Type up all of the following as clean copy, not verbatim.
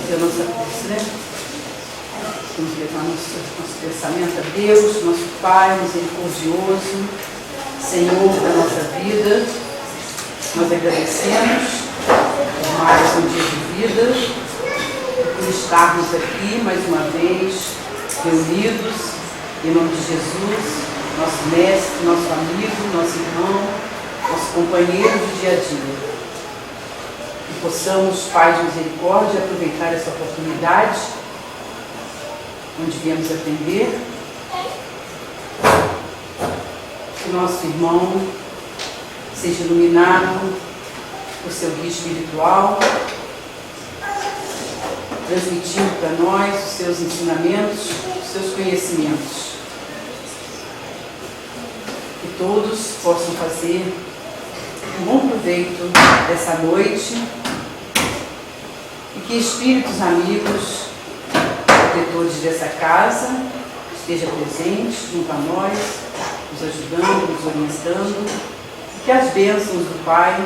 fazer a nossa prece, né? Vamos levar nosso pensamento a Deus, nosso Pai misericordioso, Senhor da nossa vida. Nós agradecemos por mais um dia de vida, por estarmos aqui mais uma vez, reunidos, em nome de Jesus, nosso mestre, nosso amigo, nosso irmão, nosso companheiro de dia a dia. Que possamos, Pai de misericórdia, aproveitar essa oportunidade, onde viemos aprender, que nosso irmão seja iluminado por seu guia espiritual, transmitindo para nós os seus ensinamentos, os seus conhecimentos. Que todos possam fazer um bom proveito dessa noite e que espíritos amigos, protetores dessa casa, estejam presentes junto a nós, nos ajudando, nos orientando, e que as bênçãos do Pai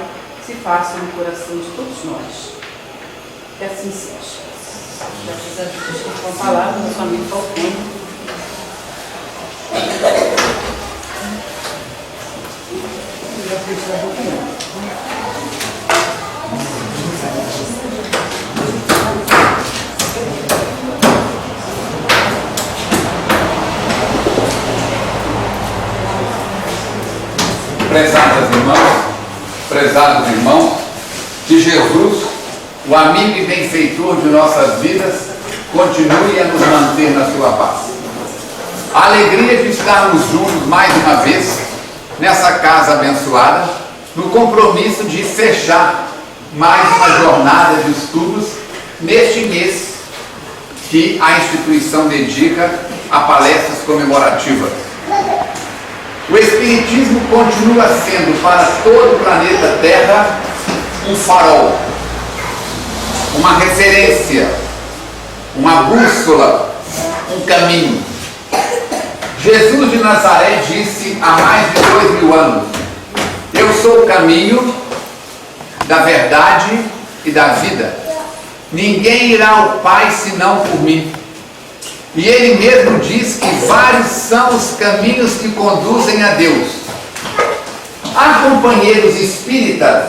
se façam no coração de todos nós. Que assim seja. Graças a Deus, com a palavra do nosso amigo Falcão. Prezados irmãos, que Jesus, o amigo e benfeitor de nossas vidas, continue a nos manter na sua paz. A alegria de estarmos juntos mais uma vez, nessa casa abençoada, no compromisso de fechar mais uma jornada de estudos neste mês que a instituição dedica a palestras comemorativas. O Espiritismo continua sendo para todo o planeta Terra um farol, uma referência, uma bússola, um caminho. Jesus de Nazaré disse há mais de 2000 anos: eu sou o caminho da verdade e da vida. Ninguém irá ao Pai senão por mim. E ele mesmo diz que vários são os caminhos que conduzem a Deus. Há companheiros espíritas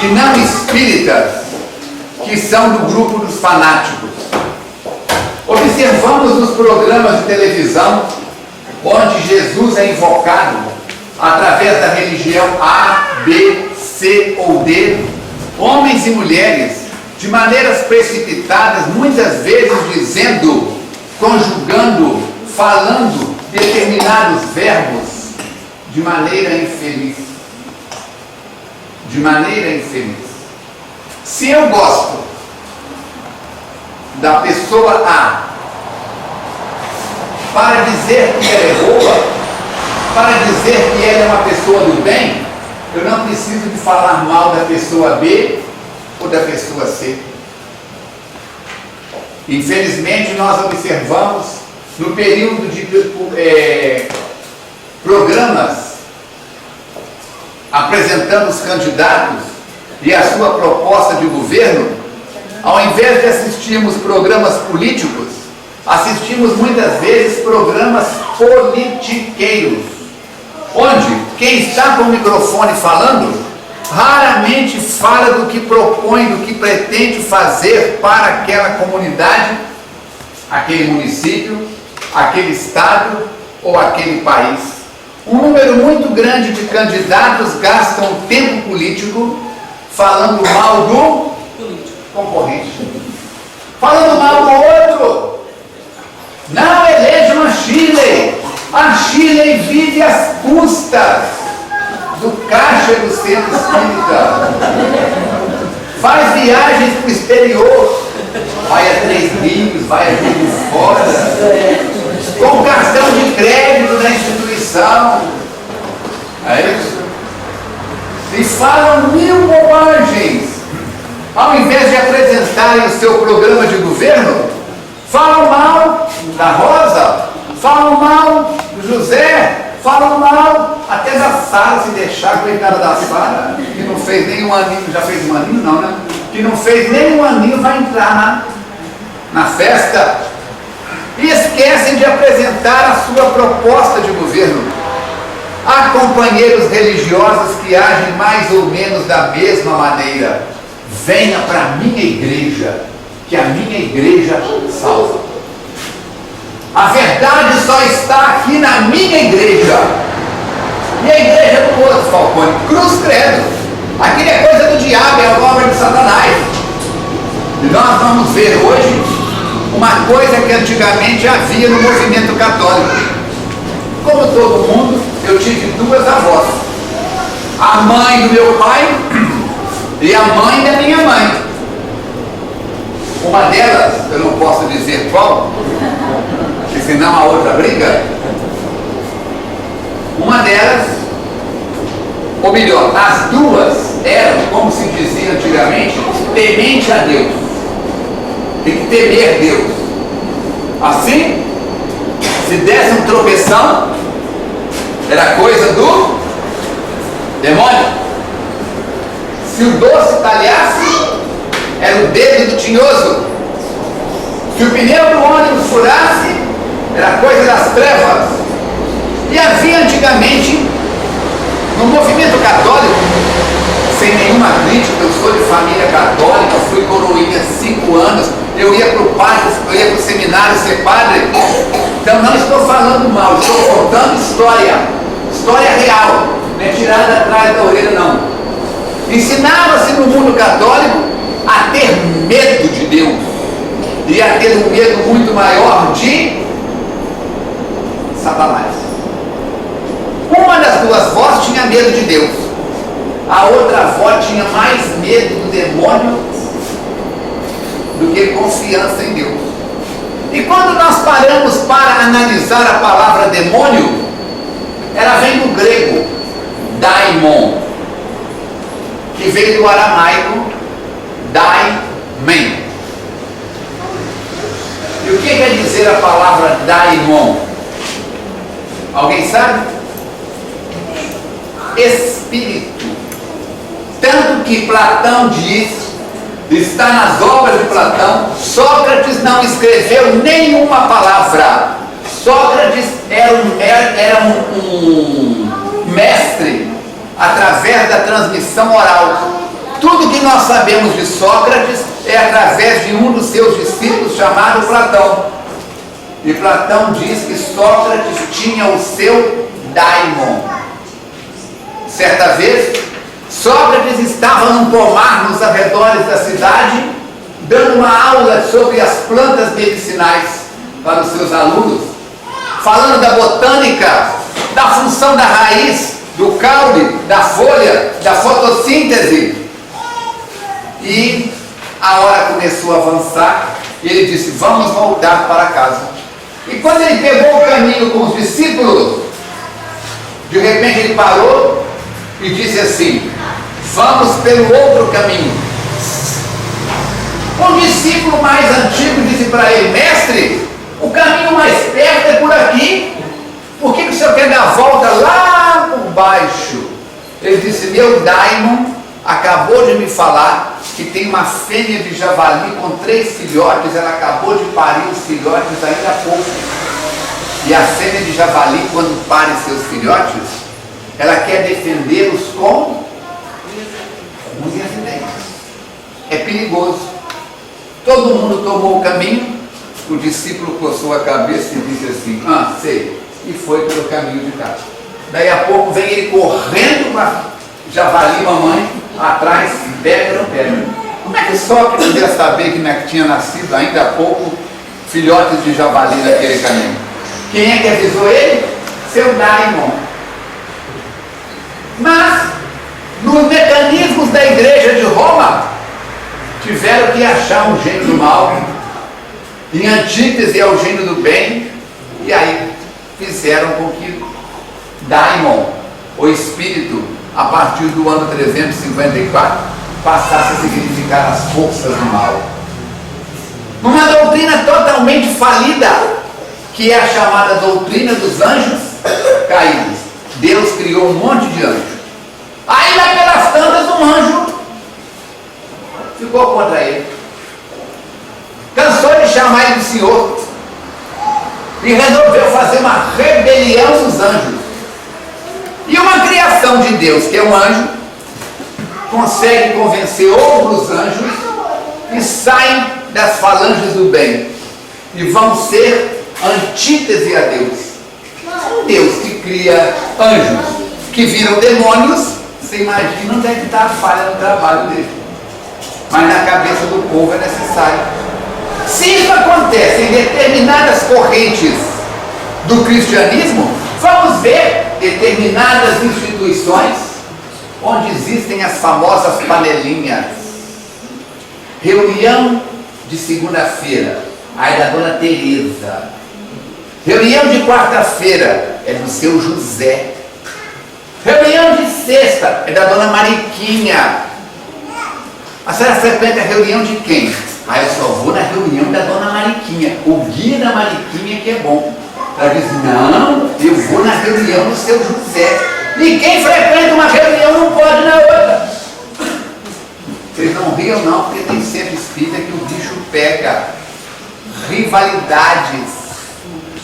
e não espíritas que são do grupo dos fanáticos. Observamos nos programas de televisão onde Jesus é invocado através da religião A, B, C ou D, homens e mulheres, de maneiras precipitadas, muitas vezes dizendo, conjugando, falando determinados verbos de maneira infeliz. De maneira infeliz. Se eu gosto da pessoa A para dizer que ela é boa, para dizer que ela é uma pessoa do bem, eu não preciso de falar mal da pessoa B ou da pessoa C. Infelizmente, nós observamos no período de programas apresentando os candidatos e a sua proposta de governo, ao invés de assistirmos programas políticos, assistimos muitas vezes programas politiqueiros, onde quem está com o microfone falando raramente fala do que propõe, do que pretende fazer para aquela comunidade, aquele município, aquele estado ou aquele país. Um número muito grande de candidatos gastam tempo político falando mal do concorrente, falando mal do outro. Não elejam a Chile. A Chile vive às custas do caixa do centro espírita, faz viagens para o exterior, vai a Três Rios, vai a Rio de Fora, com cartão de crédito da instituição, é isso? E falam mil bobagens. Ao invés de apresentarem o seu programa de governo, falam mal da Rosa, falam mal do José, falam mal até da Sara, se deixar, coitada da Sara, que não fez nem um aninho, já fez um aninho não, né? Que não fez nem um aninho, vai entrar na festa e esquecem de apresentar a sua proposta de governo. Há companheiros religiosos que agem mais ou menos da mesma maneira. Venha para a minha igreja, que a minha igreja salva. A verdade só está aqui na minha igreja. E a igreja do outro, Falcone, cruz credo. Aquilo é coisa do diabo, é a obra de Satanás. E nós vamos ver hoje uma coisa que antigamente havia no movimento católico. Como todo mundo, eu tive duas avós. A mãe do meu pai e a mãe da minha mãe. Uma delas, eu não posso dizer qual, porque senão a outra briga. Uma delas, ou melhor, as duas eram, como se dizia antigamente, temente a Deus. Tem que temer Deus. Assim, se desse um tropeção, era coisa do demônio. Se o doce talhasse, era o dedo do tinhoso. Se o pneu do ônibus furasse, era coisa das trevas. E havia antigamente, no movimento católico, sem nenhuma crítica, eu sou de família católica, fui coroinha 5 anos, eu ia para o padre, eu ia para o seminário ser padre. Então não estou falando mal, estou contando história real, não é tirada atrás da orelha não. Ensinava-se no mundo católico a ter medo de Deus e a ter um medo muito maior de Satanás. Uma das duas vós tinha medo de Deus, a outra avó tinha mais medo do demônio do que confiança em Deus. E quando nós paramos para analisar a palavra demônio, ela vem do grego daimon, que veio do aramaico daimen. E o que quer dizer a palavra daimon? Alguém sabe? Espírito. Tanto que Platão diz, está nas obras de Platão, Sócrates não escreveu nenhuma palavra. Sócrates era um mestre através da transmissão oral. Tudo que nós sabemos de Sócrates é através de um dos seus discípulos chamado Platão. E Platão diz que Sócrates tinha o seu daimon. Certa vez, Sócrates estava num pomar nos arredores da cidade, dando uma aula sobre as plantas medicinais para os seus alunos, falando da botânica, da função da raiz, do caule, da folha, da fotossíntese. E a hora começou a avançar, e ele disse, vamos voltar para casa. E quando ele pegou o caminho com os discípulos, de repente ele parou e disse assim, vamos pelo outro caminho. Um discípulo mais antigo disse para ele, mestre, o caminho mais perto é por aqui, por que o senhor quer dar a volta lá por baixo? Ele disse, meu daimon acabou de me falar que tem uma fêmea de javali com 3 filhotes, ela acabou de parir os filhotes ainda há pouco. E a fêmea de javali, quando pare seus filhotes, ela quer defendê-los com unhas e dentes. É perigoso. Todo mundo tomou o caminho, o discípulo coçou a cabeça e disse assim, sei, e foi pelo caminho de casa. Daí a pouco vem ele correndo para javali, mamãe, atrás, pega ou não pega. Como é que Sócrates ia saber que tinha nascido ainda há pouco filhotes de javali naquele caminho? Quem é que avisou ele? Seu daimon. Mas, nos mecanismos da igreja de Roma, tiveram que achar um gênio do mal, em antítese ao gênio do bem, e aí fizeram com que daimon, o espírito, a partir do ano 354, passasse a significar as forças do mal. Uma doutrina totalmente falida, que é a chamada doutrina dos anjos caídos. Deus criou um monte de anjos. Aí lá pelas tantas um anjo ficou contra ele. Cansou cansou de chamar ele de Senhor e resolveu fazer uma rebelião dos anjos. E uma criação de Deus, que é um anjo, consegue convencer outros anjos e saem das falanges do bem e vão ser antítese a Deus. Um Deus que cria anjos que viram demônios, você imagina onde é que está a falha no trabalho dele. Mas na cabeça do povo é necessário. Se isso acontece em determinadas correntes do cristianismo, vamos ver determinadas instituições onde existem as famosas panelinhas. Reunião de segunda-feira, aí da dona Teresa. Reunião de quarta-feira é do seu José. Reunião de sexta é da dona Mariquinha. A senhora frequenta a reunião de quem? Ah, eu só vou na reunião da dona Mariquinha. O guia da Mariquinha que é bom. Ela diz, não, eu vou na reunião do seu José. E quem frequenta uma reunião não pode na outra. Vocês não riam não, porque tem sempre espírita que o bicho pega. Rivalidades.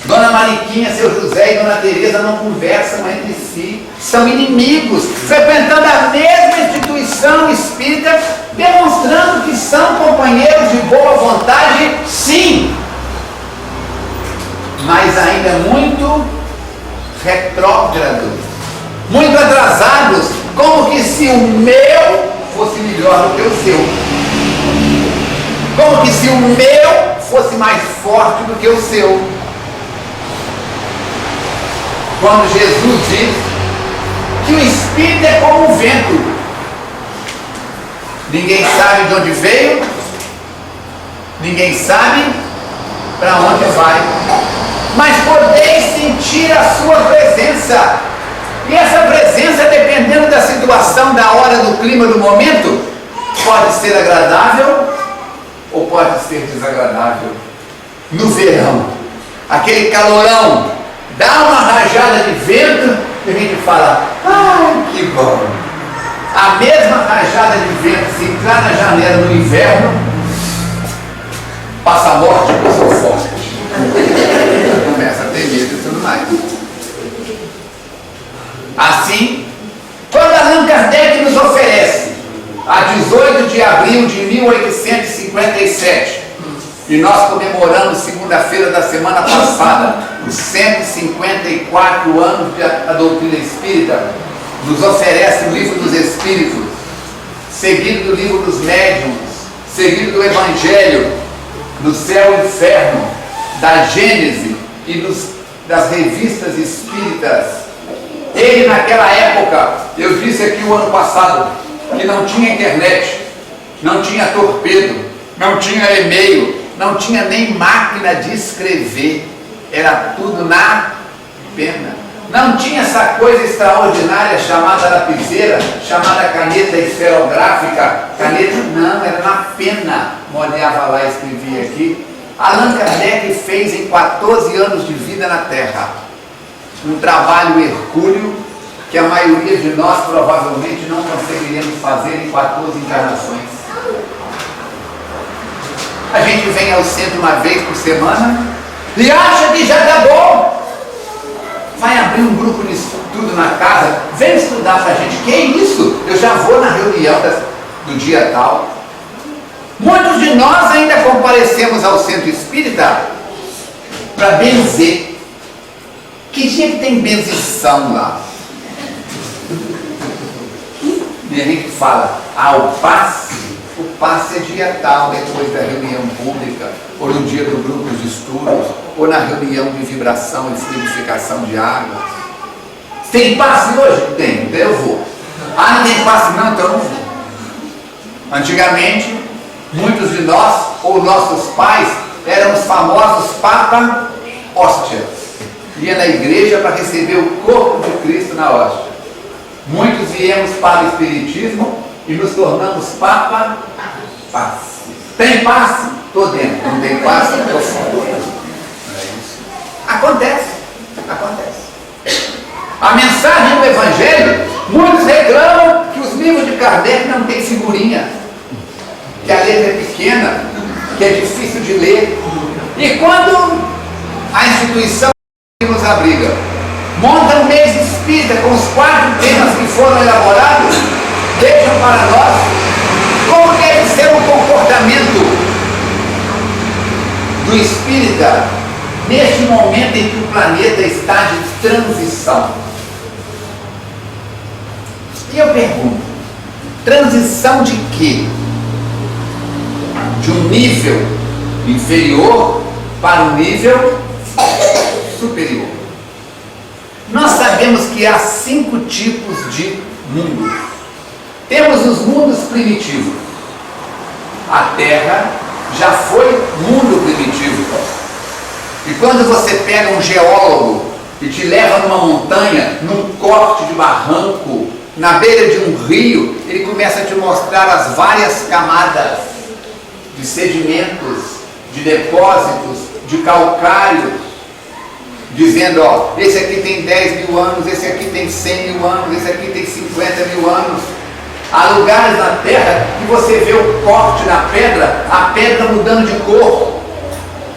Dona Mariquinha, seu José e Dona Teresa não conversam entre si. São inimigos, frequentando a mesma instituição espírita, demonstrando que são companheiros de boa vontade, sim. Mas ainda muito retrógrados, muito atrasados, como que se o meu fosse melhor do que o seu, como que se o meu fosse mais forte do que o seu. Quando Jesus diz que o Espírito é como o vento, ninguém sabe de onde veio, ninguém sabe para onde vai, mas podeis sentir a sua presença. E essa presença, dependendo da situação, da hora, do clima, do momento, pode ser agradável ou pode ser desagradável. No verão, aquele calorão, dá uma rajada de vento e a gente fala, ai que bom. A mesma rajada de vento, se entrar na janela no inverno, passa a morte, porque eu sou forte. Começa a ter medo e tudo mais. Assim, quando Allan Kardec nos oferece, a 18 de abril de 1857, e nós comemoramos segunda-feira da semana passada, os 154 anos da doutrina espírita, nos oferece o livro dos Espíritos, seguido do livro dos Médiuns, seguido do Evangelho, do Céu e Inferno, da Gênese e das revistas espíritas. Ele, naquela época, eu disse aqui o ano passado, que não tinha internet, não tinha torpedo, não tinha e-mail, não tinha nem máquina de escrever, era tudo na pena. Não tinha essa coisa extraordinária chamada lapiseira, chamada caneta esferográfica, caneta, não, era na pena. Molhava lá e escrevia aqui. Allan Kardec fez em 14 anos de vida na Terra um trabalho hercúleo que a maioria de nós provavelmente não conseguiríamos fazer em 14 encarnações. A gente vem ao centro uma vez por semana e acha que já está bom. Vai abrir um grupo de estudo na casa, vem estudar para a gente. Que isso? Eu já vou na reunião do dia tal. Muitos de nós ainda comparecemos ao centro espírita para benzer. Que dia que tem benzição lá? E a gente fala, o passe é dia tal, depois da reunião pública, ou no dia do grupo de estudos, ou na reunião de vibração e fluidificação de água. Tem passe hoje? Tem, então eu vou. Não tem passe não, então eu não vou. Antigamente, muitos de nós, ou nossos pais, eram os famosos Papa Hóstias. Ia na igreja para receber o corpo de Cristo na hóstia. Muitos viemos para o Espiritismo e nos tornamos Papa Passe. Tem passe? Estou dentro. Não tem passe? Estou fora. Acontece. A mensagem do Evangelho, muitos reclamam que os livros de Kardec não têm figurinha, que a letra é pequena, que é difícil de gente lê. E quando a instituição que nos abriga monta um mês espírita com os 4 temas que foram elaborados, deixam para nós como deve ser o comportamento do espírita neste momento em que o planeta está de transição. E eu pergunto, transição de quê? De um nível inferior para um nível superior. Nós sabemos que há 5 tipos de mundos. Temos os mundos primitivos. A Terra já foi mundo primitivo. E quando você pega um geólogo e te leva numa montanha, num corte de barranco, na beira de um rio, ele começa a te mostrar as várias camadas de sedimentos, de depósitos, de calcários, dizendo, ó, esse aqui tem 10 mil anos, esse aqui tem 100 mil anos, esse aqui tem 50 mil anos. Há lugares na Terra que você vê o corte na pedra, a pedra mudando de cor,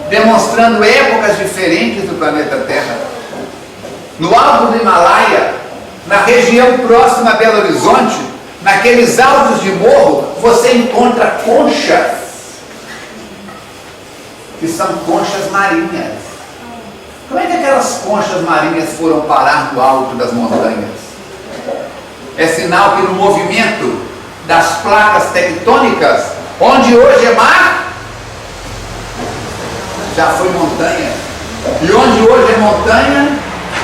demonstrando épocas diferentes do planeta Terra. No alto do Himalaia, na região próxima a Belo Horizonte, naqueles altos de morro, você encontra conchas, que são conchas marinhas. Como é que aquelas conchas marinhas foram parar no alto das montanhas? É sinal que no movimento das placas tectônicas, onde hoje é mar, já foi montanha. E onde hoje é montanha,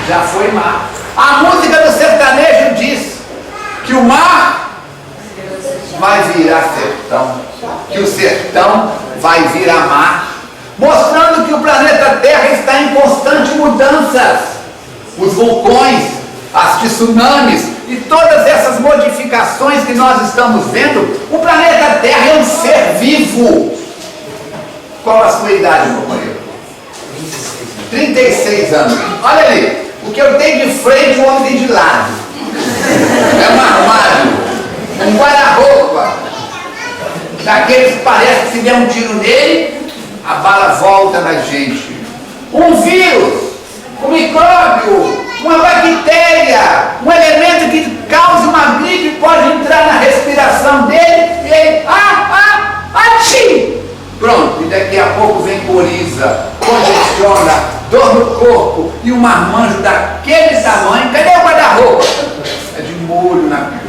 já foi mar. A música do sertanejo diz que o mar vai virar sertão, que o sertão vai virar mar, mostrando que o planeta Terra está em constante mudanças. Os vulcões, as tsunamis e todas essas modificações que nós estamos vendo, o planeta Terra é um ser vivo. Qual a sua idade, companheiro? 36 anos. Olha ali, o que eu tenho de frente, o homem tem de lado. É um armário, um guarda-roupa, daqueles que parece que se der um tiro nele, a bala volta na gente. Um vírus, um micróbio, uma bactéria, um elemento que causa uma gripe pode entrar na respiração dele e ele, pronto, e daqui a pouco vem coriza, congestiona, dor no corpo e um marmanjo daquele tamanho. Cadê o guarda-roupa? É de molho na cama.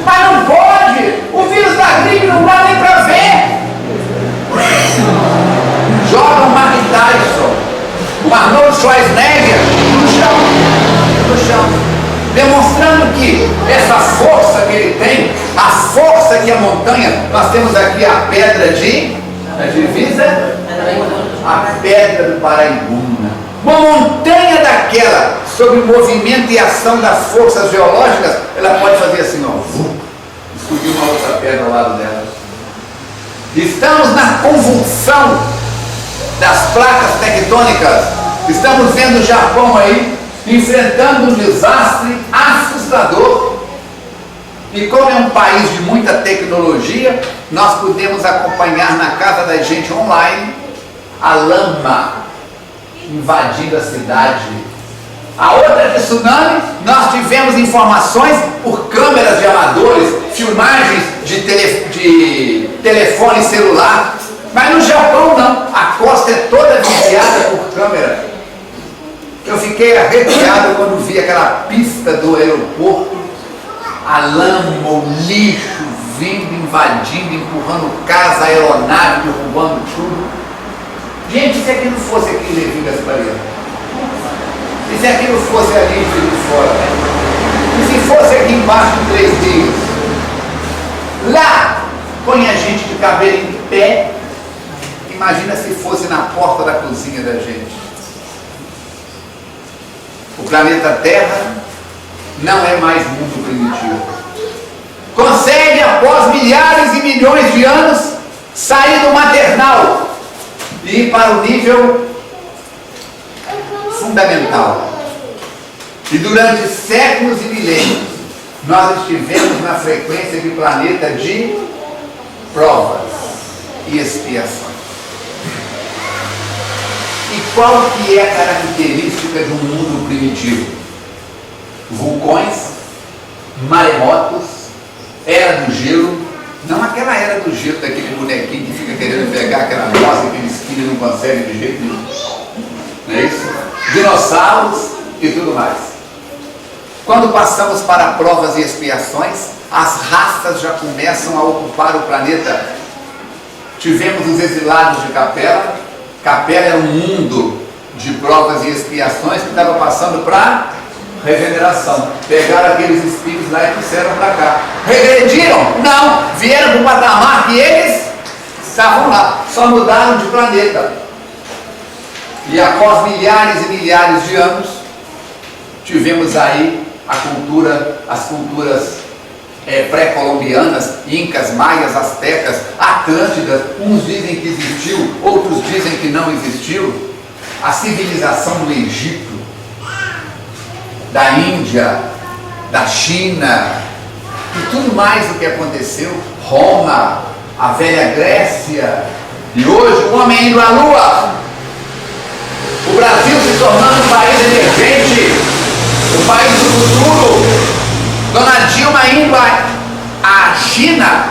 Mas não pode! O vírus da gripe não dá nem para ver! Joga o Mark Tyson, o Arnold Schwarzenegger no chão, demonstrando que essa força que ele tem, a força que a montanha, nós temos aqui a pedra de, a divisa, a pedra do Paraibuna, uma montanha daquela, sob o movimento e ação das forças geológicas, ela pode fazer assim, ó, subir uma outra pedra ao lado dela. Estamos na convulsão das placas tectônicas. Estamos vendo o Japão aí enfrentando um desastre assustador. E como é um país de muita tecnologia, nós podemos acompanhar na casa da gente online a lama invadindo a cidade. A outra tsunami, nós tivemos informações por câmeras de amadores, filmagens de telefone celular. Mas no Japão não, a costa é toda vigiada por câmera. Eu fiquei arrepiado quando vi aquela pista do aeroporto, a lama, o lixo vindo, invadindo, empurrando casa, aeronave, derrubando tudo. Gente, se aquilo fosse aqui em Levi Gaspariano, e se aquilo fosse ali em Juiz de Fora, e se fosse aqui embaixo de 3 dias, lá põe a gente de cabelo em pé. Imagina se fosse na porta da cozinha da gente. O planeta Terra não é mais mundo primitivo. Consegue, após milhares e milhões de anos, sair do maternal e ir para o nível fundamental. E durante séculos e milênios, nós estivemos na frequência de planeta de provas. e expiações. E qual que é a característica de um mundo primitivo? Vulcões, maremotos, era do gelo, não aquela era do gelo daquele bonequinho que fica querendo pegar aquela nossa, aquele esquilo e não consegue de jeito nenhum. Não é isso? Dinossauros e tudo mais. Quando passamos para provas e expiações, as raças já começam a ocupar o planeta. Tivemos os exilados de Capela. Capela era um mundo de provas e expiações que estava passando para regeneração. Pegaram aqueles espíritos lá e trouxeram para cá. Regrediram? Não! Vieram para o patamar que eles estavam lá. Só mudaram de planeta. E após milhares e milhares de anos, tivemos aí as culturas pré-colombianas, incas, maias, astecas, atlântidas. Uns dizem que existiu, outros dizem que não existiu. A civilização do Egito, da Índia, da China e tudo mais o que aconteceu, Roma, a velha Grécia, e hoje o homem indo à Lua, o Brasil se tornando um país emergente, o país do futuro, Dona Dilma indo à China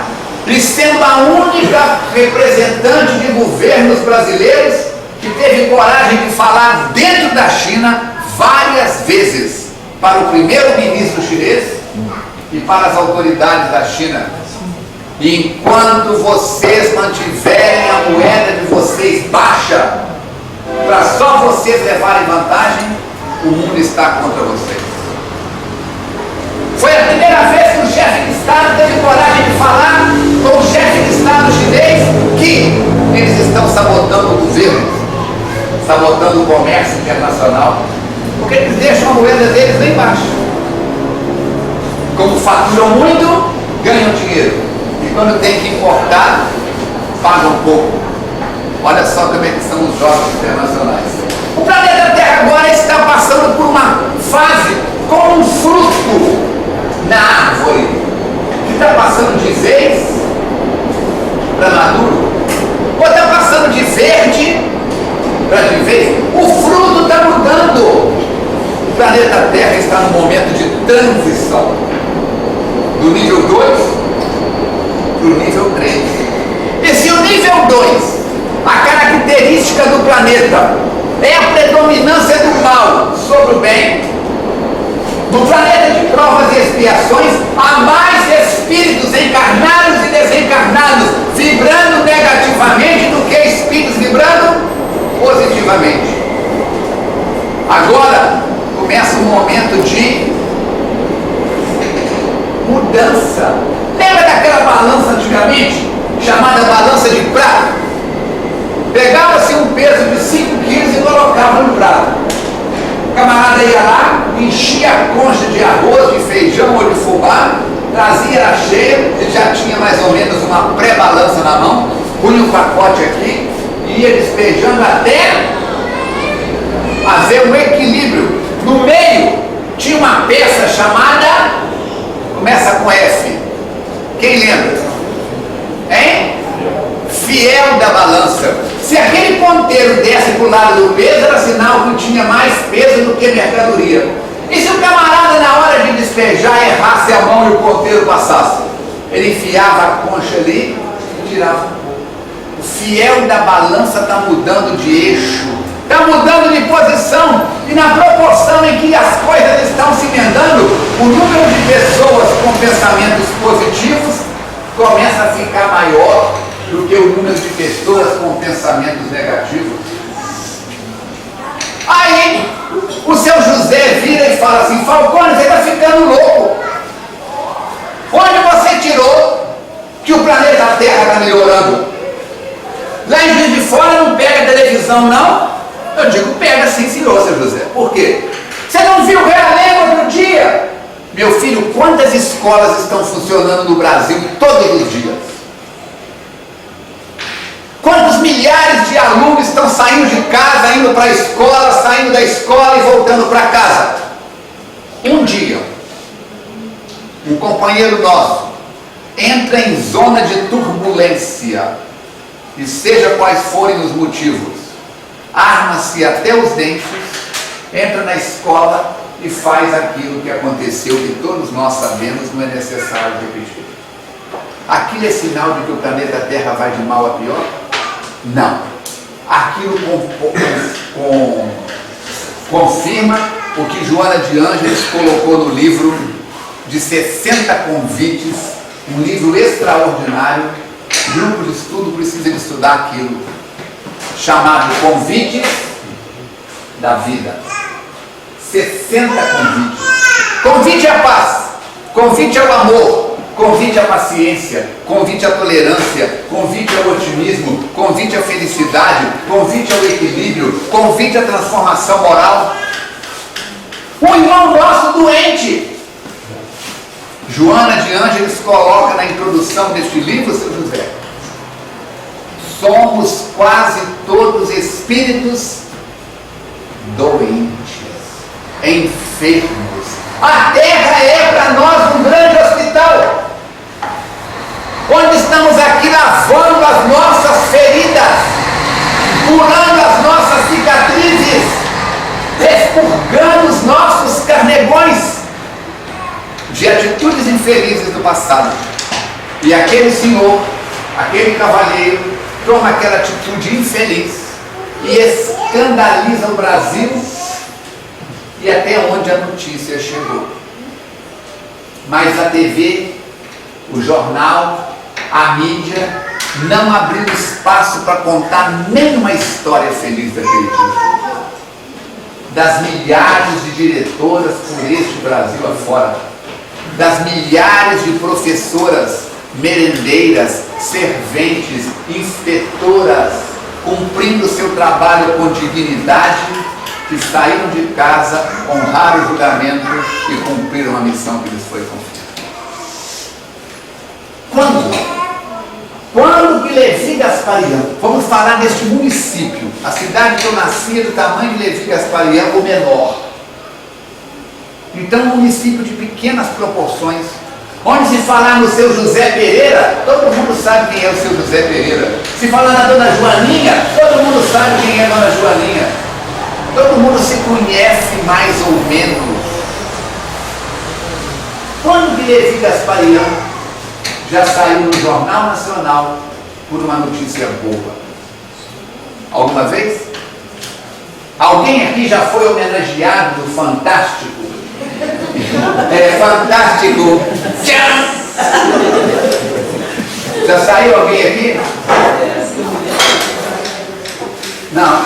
e sendo a única representante de governos brasileiros que teve coragem de falar dentro da China várias vezes para o primeiro-ministro chinês e para as autoridades da China. Enquanto vocês mantiverem a moeda de vocês baixa, para só vocês levarem vantagem, o mundo está contra vocês. Foi a primeira vez que o chefe de Estado teve coragem de falar com o chefe de Estado chinês que eles estão sabotando o governo, sabotando o comércio internacional, porque eles deixam a moeda deles bem baixa. Como faturam muito, ganham dinheiro. E quando tem que importar, pagam pouco. Olha só como é que são os jogos internacionais. O planeta Terra agora está passando por uma fase como um fruto na árvore, que está passando de vez para maduro, ou está passando de verde para de vez. O fruto está mudando. O planeta Terra está num momento de transição do nível 2 para o nível 3. E se o nível 2, a característica do planeta é a predominância do mal sobre o bem, no planeta de provas e expiações, há mais espíritos encarnados e desencarnados vibrando negativamente do que espíritos vibrando positivamente. Agora começa um momento de mudança. Lembra daquela balança antigamente, chamada balança de prata? Pegava-se um peso de 5 quilos e colocava no prato. O camarada ia lá, enchia a concha de arroz, de feijão ou de fubá, trazia ela cheia, ele já tinha mais ou menos uma pré-balança na mão, punha um pacote aqui e ia despejando até haver um equilíbrio. No meio tinha uma peça chamada, começa com F. Quem lembra? Hein? Fiel da balança. Se aquele ponteiro desse para o lado do peso, era sinal que tinha mais peso do que mercadoria. E se o camarada, na hora de despejar, errasse a mão e o ponteiro passasse? Ele enfiava a concha ali e tirava. O fiel da balança está mudando de eixo, está mudando de posição, e na proporção em que as coisas estão se emendando, o número de pessoas com pensamentos positivos começa a ficar maior do que o número de pessoas com pensamentos negativos. Aí o seu José vira e fala assim: Falcone, você está ficando louco. Onde você tirou que o planeta Terra está melhorando? Lá em Juiz de Fora não pega televisão, não? Eu digo, pega sim, senhor, seu José. Por quê? Você não viu o Realengo outro dia? Meu filho, quantas escolas estão funcionando no Brasil todos os dias? Quantos milhares de alunos estão saindo de casa, indo para a escola, saindo da escola e voltando para casa? Um dia, um companheiro nosso entra em zona de turbulência e seja quais forem os motivos, arma-se até os dentes, entra na escola e faz aquilo que aconteceu, que todos nós sabemos, não é necessário repetir. Aquilo é sinal de que o planeta Terra vai de mal a pior? Não. Aquilo confirma o que Joana de Ângeles colocou no livro de 60 convites, um livro extraordinário. Grupo de estudo precisa de estudar aquilo, chamado Convites da Vida. 60 convites. Convite à paz, convite ao amor, convite à paciência, convite à tolerância, convite ao otimismo, convite à felicidade, convite ao equilíbrio, convite à transformação moral. Um irmão nosso doente. Joana de Ângeles coloca na introdução deste livro, seu José: somos quase todos espíritos doentes, enfermos. A Terra é para nós um grande hospital, onde estamos aqui lavando as nossas feridas, curando as nossas cicatrizes, expurgando os nossos carnegões de atitudes infelizes do passado. E aquele senhor, aquele cavalheiro, toma aquela atitude infeliz e escandaliza o Brasil e até onde a notícia chegou. Mas a TV, o jornal, a mídia não abriu espaço para contar nenhuma história feliz daquele dia. Das milhares de diretoras por este Brasil afora, das milhares de professoras, merendeiras, serventes, inspetoras, cumprindo seu trabalho com dignidade, que saíram de casa, honraram o juramento e cumpriram a missão que lhes foi confiada. Quando que Levi Gasparian, vamos falar deste município, a cidade que eu nasci é do tamanho de Levi Gasparian, ou menor. Então, um município de pequenas proporções, onde se falar no seu José Pereira, todo mundo sabe quem é o seu José Pereira. Se falar na dona Joaninha, todo mundo sabe quem é a dona Joaninha. Todo mundo se conhece mais ou menos. Quando que Levi Gasparian já saiu no Jornal Nacional por uma notícia boa? Alguma vez? Alguém aqui já foi homenageado no Fantástico? É fantástico! Tchau! Já saiu alguém aqui? Não.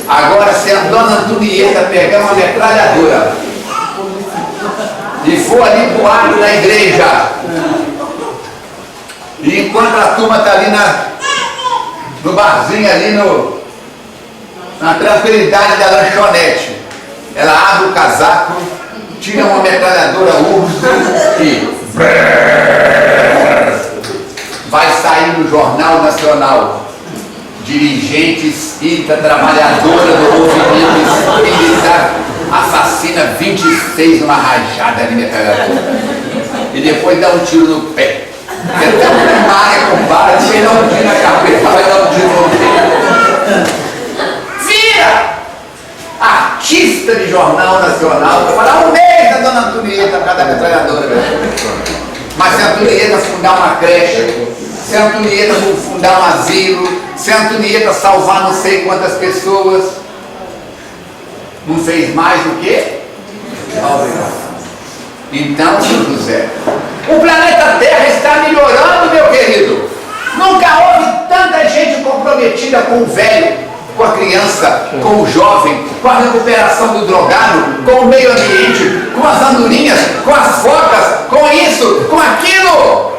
Agora, se a dona Antonieta pegar uma metralhadora e for ali pro lado da igreja, e enquanto a turma está ali no barzinho, ali na tranquilidade da lanchonete, ela abre o casaco, tira uma metralhadora urso e vai sair no Jornal Nacional: dirigente espírita trabalhadora do movimento espírita assassina 26 numa rajada de metralhadora e depois dá um tiro no pé. Até uma primária com bala, depois dá um tiro na cabeça, vai dar um tiro no pé. Vira! Artista de Jornal Nacional, vou falar um mês da dona Antonieta por causa da metralhadora. Mas se a Antonieta fundar uma creche, se a Antonieta fundar um asilo, se a Antonieta salvar não sei quantas pessoas, não fez mais do que? Então, seu José, o planeta Terra está melhorando, meu querido. Nunca houve tanta gente comprometida com o velho, com a criança, com o jovem, com a recuperação do drogado, com o meio ambiente, com as andorinhas, com as focas, com isso, com aquilo.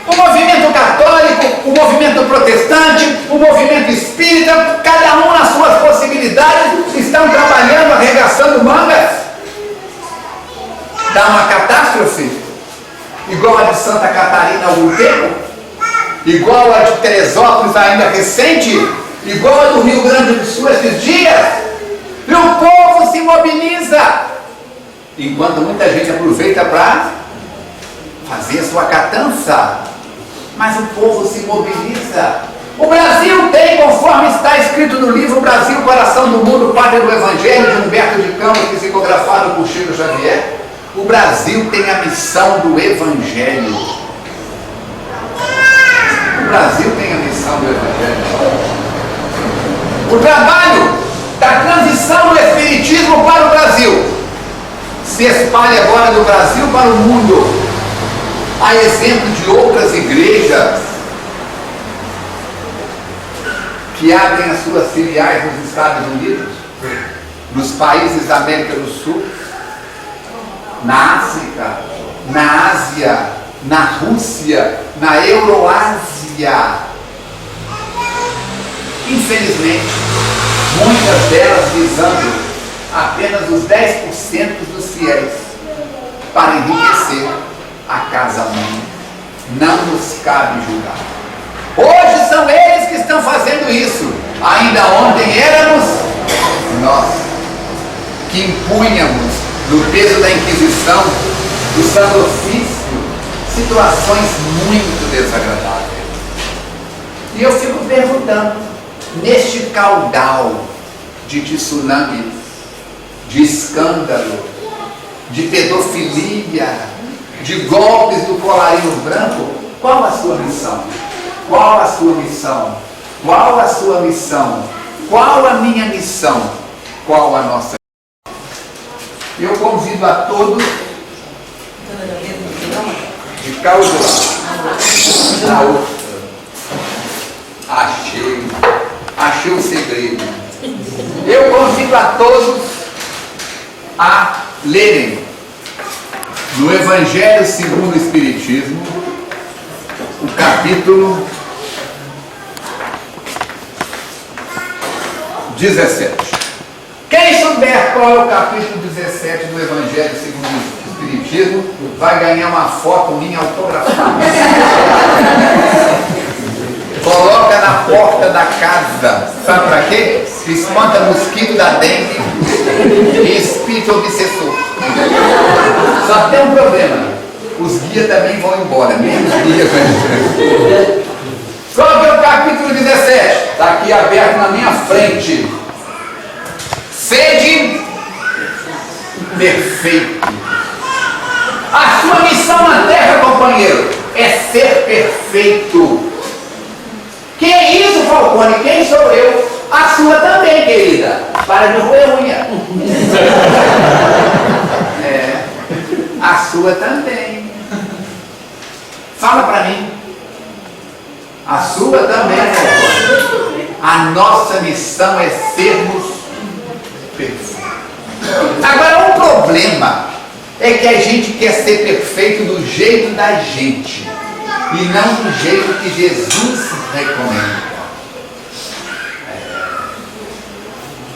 O movimento católico, o movimento protestante, o movimento espírita, cada um nas suas possibilidades, estão trabalhando, arregaçando mangas. Dá uma catástrofe, igual a de Santa Catarina há algum tempo, igual a de Teresópolis ainda recente, igual a do Rio Grande do Sul esses dias, e o povo se mobiliza, enquanto muita gente aproveita para fazer a sua catança. mas o povo se mobiliza. O Brasil tem, conforme está escrito no livro Brasil, Coração do Mundo, Pátria do Evangelho, de Humberto de Campos, psicografado por Chico Xavier, o Brasil tem a missão do Evangelho. O Brasil tem a missão do Evangelho. O trabalho da transição do Espiritismo para o Brasil se espalha agora do Brasil para o mundo. Há exemplo de outras igrejas que abrem as suas filiais nos Estados Unidos, nos países da América do Sul, na África, na Ásia, na Rússia, na Euroásia. Infelizmente, muitas delas visando apenas os 10% dos fiéis para enriquecer a casa-mãe. Não nos cabe julgar. Hoje são eles que estão fazendo isso. Ainda ontem éramos nós que impunhamos no peso da Inquisição, do Santo Ofício, situações muito desagradáveis. E eu fico perguntando, neste caudal de tsunami, de escândalo, de pedofilia, de golpes do colarinho branco, qual a sua missão? Qual a sua missão? Qual a sua missão? Qual a minha missão? Qual a nossa missão? Eu convido a todos de causa da outra. Achei o segredo. Eu convido a todos a lerem no Evangelho segundo o Espiritismo, o capítulo 17. Quem souber qual é o capítulo 17 do Evangelho segundo o Espiritismo, vai ganhar uma foto minha autografada. Coloca na porta da casa. Sabe para quê? Espanta mosquito da dengue e espírito obsessor. Só tem um problema. Os guias também vão embora. Menos guia. Qual que é o capítulo 17? Está aqui aberto na minha frente. Sede perfeito. A sua missão na terra, companheiro, é ser perfeito. Que é isso, Falcone? Quem sou eu? A sua também, querida. Para de roer unha. A sua também. Fala para mim. A sua também, Falcone. A nossa missão é sermos perfeitos. Agora, um problema é que a gente quer ser perfeito do jeito da gente e não do jeito que Jesus recomenda.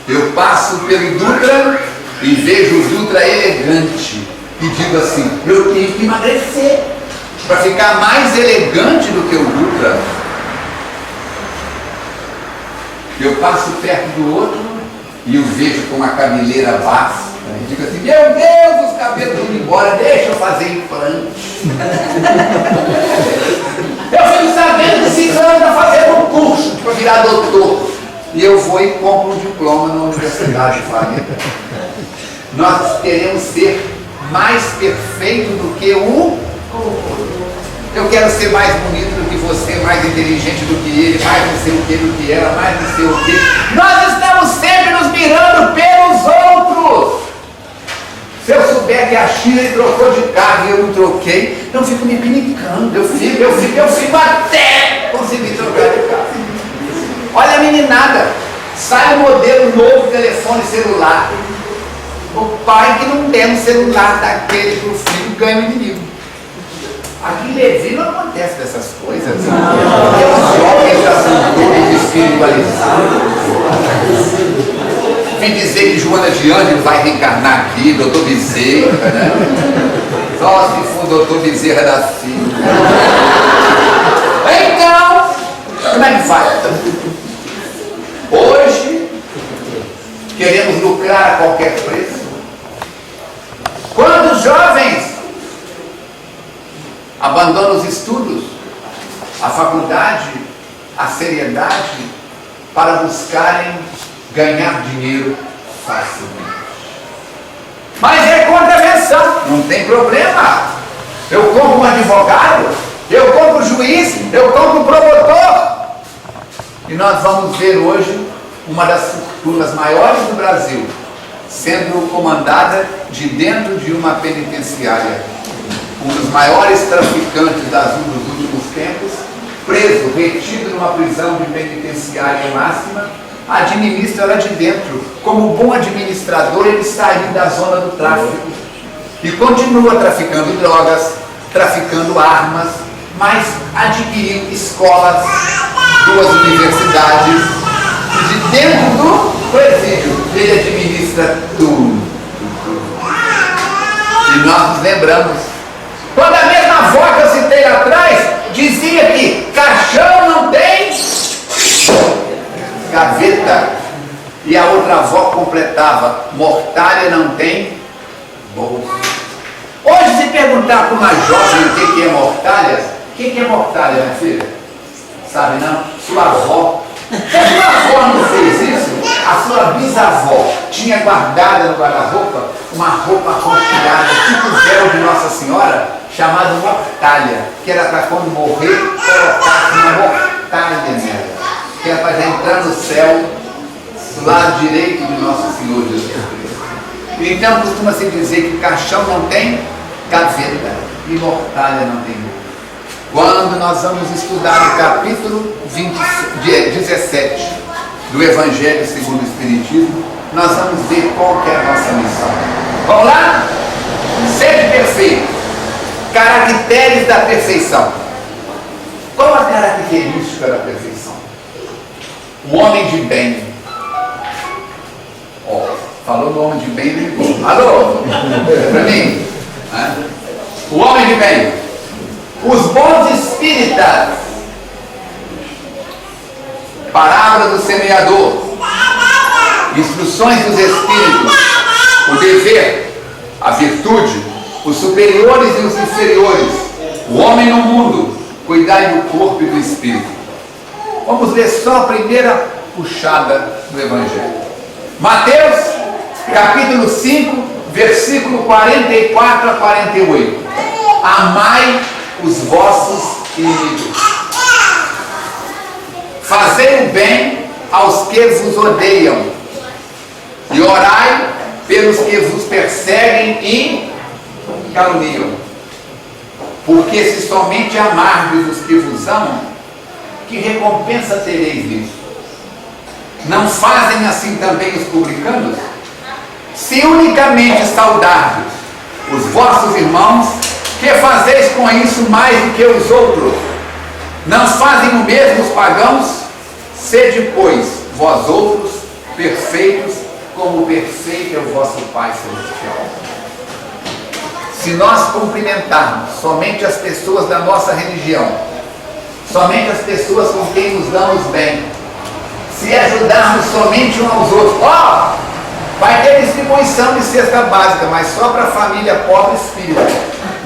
Eu passo pelo Dutra e vejo o Dutra elegante e digo assim, eu tenho que emagrecer para ficar mais elegante do que o Dutra. Eu passo perto do outro e o vejo com uma cabeleira vasta e digo assim, meu Deus, os cabelos vão embora, deixa eu fazer implante. Eu fico sabendo que esse cara está fazendo um curso para virar doutor. E eu vou e compro um diploma na Universidade de Faria. Nós queremos ser mais perfeito do que o outro. Eu quero ser mais bonito do que você, mais inteligente do que ele, mais não sei o que do que ela, mais não sei o que. Nós estamos sempre nos mirando pelos outros. Se eu souber que a China trocou de carro e eu não troquei, eu fico me pinicando, eu fico até conseguir trocar de carro. Olha a meninada, sai o modelo novo de telefone celular. O pai que não der um celular daquele para o filho ganha o inimigo. Aqui em Levi não acontece dessas coisas. Porque os jovens já são todos espiritualizados. Vim dizer que Joana de Ângeles vai reencarnar aqui, doutor Bezerra, né? Só se for doutor Bezerra da Silva. Então, como é que faz? Hoje, queremos lucrar a qualquer preço. Quantos jovens abandonam os estudos? a faculdade, a seriedade para buscarem ganhar dinheiro facilmente. Mas é contravenção, não tem problema. Eu compro um advogado, eu compro um juiz, eu compro um promotor. E nós vamos ver hoje uma das fortunas maiores do Brasil sendo comandada de dentro de uma penitenciária. Um dos maiores traficantes dos últimos tempos, preso, retido numa prisão de penitenciária máxima, administra lá de dentro. Como bom administrador, ele saiu da zona do tráfico e continua traficando drogas, traficando armas, mas adquiriu escolas, 2 universidades, e de dentro do presídio ele administra tudo. E nós nos lembramos, quando a mesma avó que eu citei lá atrás dizia que caixão não tem gaveta, e a outra avó completava, mortalha não tem bolsa. Hoje, se perguntar para uma jovem o que é mortalha, o que é mortalha, minha filha? Sabe não? Sua avó. Se a sua avó não fez isso, a sua bisavó tinha guardada no guarda-roupa uma roupa rocheada, tipo o véu de Nossa Senhora, chamado mortalha, que era para quando morrer, colocar uma mortalha nela, que era para já entrar no céu do lado direito de Nosso Senhor Jesus Cristo. Então costuma-se dizer que caixão não tem gaveta e mortalha não tem bolsa. Quando nós vamos estudar o capítulo 17 do Evangelho segundo o Espiritismo, nós vamos ver qual que é a nossa missão. Vamos lá? Sede perfeito. Caracteres da perfeição. Qual a característica da perfeição? O homem de bem. Falou no homem de bem, ligou. Alô? Para mim? O homem de bem. Os bons espíritas. Parábola do semeador. Instruções dos espíritos. O dever, a virtude, os superiores e os inferiores. O homem no mundo. Cuidar do corpo e do espírito. Vamos ler só a primeira puxada do Evangelho. Mateus, capítulo 5, versículo 44 a 48. Amai os vossos inimigos. Fazei o bem aos que vos odeiam. E orai pelos que vos perseguem e caluniam. Porque se somente amardes os que vos amam, que recompensa tereis nisso? Não fazem assim também os publicanos? Se unicamente saudardes os vossos irmãos, que fazeis com isso mais do que os outros? Não fazem o mesmo os pagãos? Sede, pois, vós outros perfeitos, como perfeito é o vosso Pai Celestial. Se nós cumprimentarmos somente as pessoas da nossa religião, somente as pessoas com quem nos damos bem, se ajudarmos somente uns aos outros, vai ter distribuição de cesta básica, mas só para a família pobre espírita.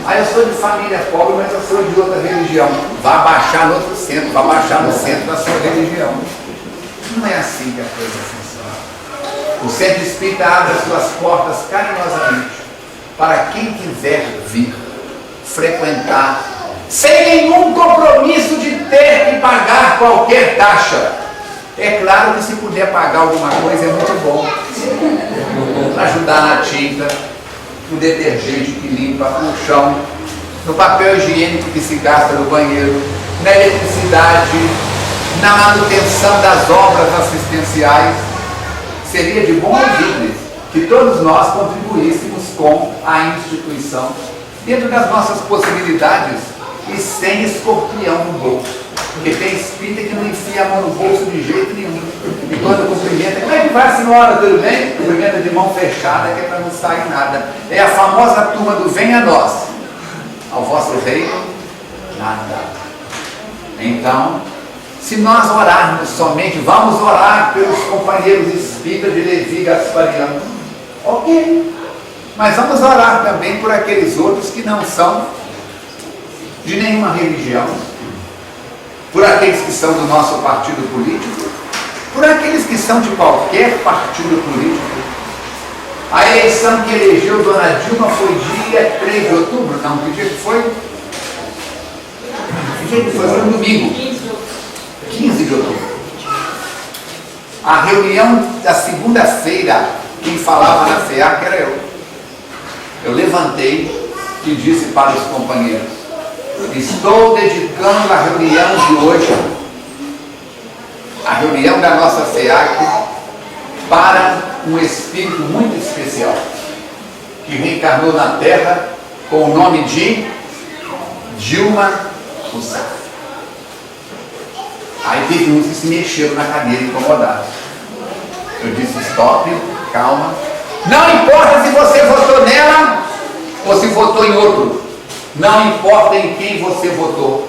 Eu sou de família pobre, mas eu sou de outra religião. Vai baixar no outro centro, vai baixar no centro da sua religião. Não é assim que a coisa funciona. O centro espírita abre as suas portas carinhosamente para quem quiser vir, frequentar, sem nenhum compromisso de ter que pagar qualquer taxa. É claro que se puder pagar alguma coisa é muito bom. Ajudar na tinta, no detergente que limpa o chão, no papel higiênico que se gasta no banheiro, na eletricidade, na manutenção das obras assistenciais. Seria de bom ouvir que todos nós contribuíssemos com a instituição, dentro das nossas possibilidades e sem escorpião no bolso. Porque tem espírita que não enfia a mão no bolso de jeito nenhum. E quando cumprimenta, como é que vai, senhora? Tudo bem? Cumprimenta de mão fechada, que é para não sair nada. É a famosa turma do venha a nós. Ao vosso reino, nada. Então, se nós orarmos somente, vamos orar pelos companheiros espíritas de Levi Gaspariano. Ok. Mas vamos orar também por aqueles outros que não são de nenhuma religião. por aqueles que são do nosso partido político, por aqueles que são de qualquer partido político. A eleição que elegeu Dona Dilma foi dia 3 de outubro, não, que dia que foi? Que dia que foi? Foi um domingo. 15 de outubro. A reunião da segunda-feira, quem falava na FEAC era eu. Eu levantei e disse para os companheiros: estou dedicando a reunião de hoje, a reunião da nossa FEAC, para um espírito muito especial, que reencarnou na Terra com o nome de Dilma Rousseff. Aí teve uns que se mexeram na cadeira incomodados. Eu disse: stop, calma. Não importa se você votou nela ou se votou em outro. Não importa em quem você votou.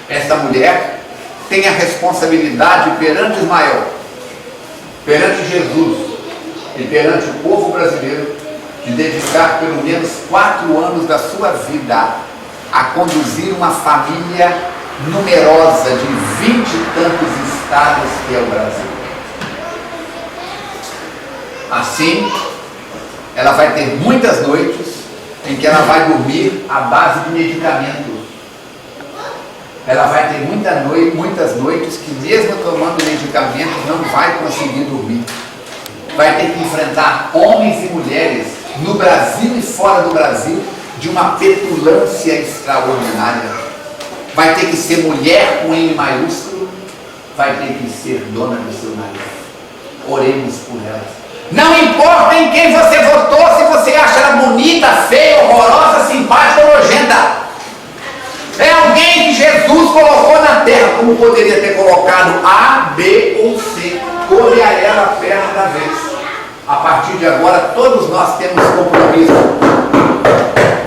Esta mulher tem a responsabilidade perante Ismael, perante Jesus e perante o povo brasileiro de dedicar pelo menos 4 anos da sua vida a conduzir uma família numerosa de 20 e tantos estados que é o Brasil. Assim, ela vai ter muitas noites em que ela vai dormir à base de medicamentos. Ela vai ter muitas noites que, mesmo tomando medicamentos, não vai conseguir dormir. Vai ter que enfrentar homens e mulheres no Brasil e fora do Brasil de uma petulância extraordinária. Vai ter que ser mulher com M maiúsculo, vai ter que ser dona do seu nariz. Oremos por ela. Não importa em quem você votou, se você acha ela bonita, feia, horrorosa, simpática ou nojenta. É alguém que Jesus colocou na terra, como poderia ter colocado A, B ou C. Colhe a ela a perna da vez. A partir de agora, todos nós temos compromisso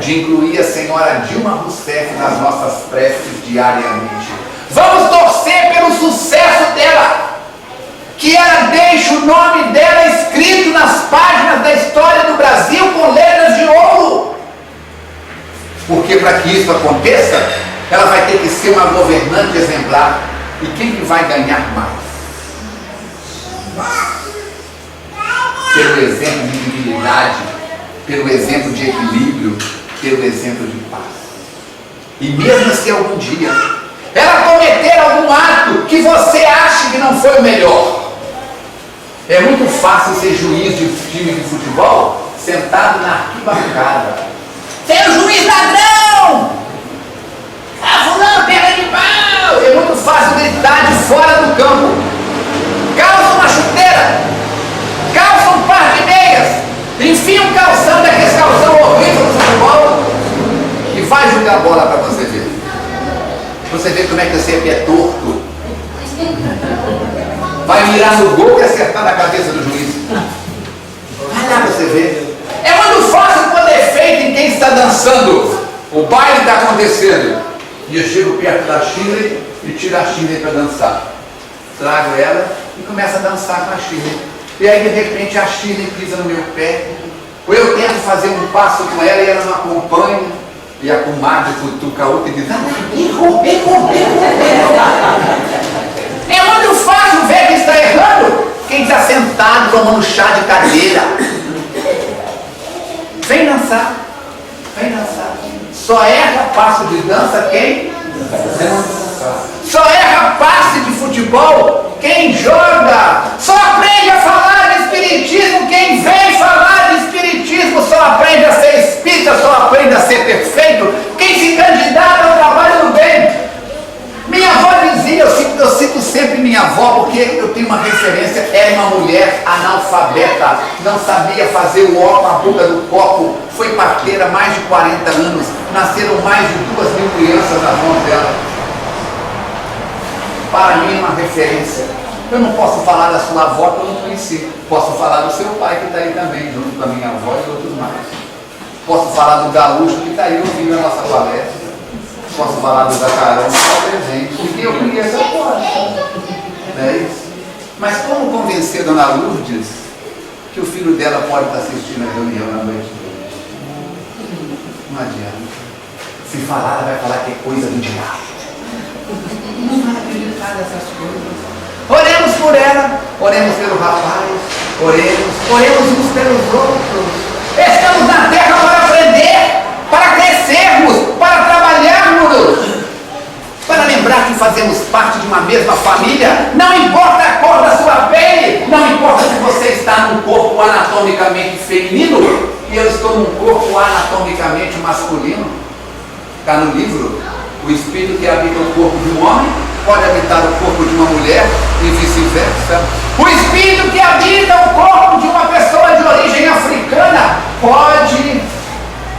de incluir a senhora Dilma Rousseff nas nossas preces diariamente. Vamos torcer pelo sucesso dela, que ela deixe o nome dela escrito nas páginas da história do Brasil com letras de ouro. Porque para que isso aconteça, ela vai ter que ser uma governante exemplar. E quem que vai ganhar mais? Pelo exemplo de dignidade, pelo exemplo de equilíbrio, pelo exemplo de paz. E mesmo se algum dia ela cometer algum ato que você acha que não foi o melhor, é muito fácil ser juiz de time de futebol sentado na arquibancada. Seu juiz ladrão! Ah, fulano, perna de pau! É muito fácil gritar de fora do campo. Calça uma chuteira, calça um par de meias, enfia um calção daqueles calção horrível do futebol e vai jogar a bola para você ver. Você vê como é que você é pé torto. Vai mirar no gol e acertar na cabeça do juiz. Vai lá você ver. É muito fácil pôr defeito em quem está dançando. O baile está acontecendo. E eu chego perto da Shirley e tiro a Shirley para dançar. Trago ela e começo a dançar com a Shirley. E aí de repente a Shirley pisa no meu pé. Ou eu tento fazer um passo com ela e ela não acompanha. E a comadre cutuca a outra e diz: errou. É muito fácil ver quem está errando. Quem está sentado tomando chá de cadeira. Vem dançar. Só erra passo de dança quem dança. Só erra passe de futebol quem joga. Só aprende a falar de espiritismo quem vem falar de espiritismo. Só aprende a ser espírita, só aprende a ser perfeito quem se candidata ao trabalho do bem. Minha avó dizia, eu cito sempre minha avó porque eu tenho uma referência, era uma mulher analfabeta, não sabia fazer o ó com a boca do copo, foi parteira há mais de 40 anos, nasceram mais de 2.000 crianças nas mãos dela. Para mim é uma referência. Eu não posso falar da sua avó que eu não conheci, posso falar do seu pai que está aí também, junto com a minha avó e outros mais. Posso falar do gaúcho que está aí ouvindo a nossa palestra. Posso falar do Zacarão que está presente, porque eu conheço a porta. Não é isso? Mas como convencer a Dona Lourdes que o filho dela pode estar assistindo a reunião na noite de hoje? Não adianta. Se falar, ela vai falar que é coisa do diabo. deixar essas coisas. Oremos por ela, oremos pelo rapaz, oremos uns pelos outros. Estamos na terra para aprender, para crescermos, para trabalharmos, para lembrar que fazemos parte de uma mesma família. Não importa a cor da sua pele, não importa se você está num corpo anatomicamente feminino e eu estou num corpo anatomicamente masculino. Está no livro, o espírito que habita o corpo de um homem pode habitar o corpo de uma mulher e vice-versa. O espírito que habita o corpo de uma pessoa de origem africana pode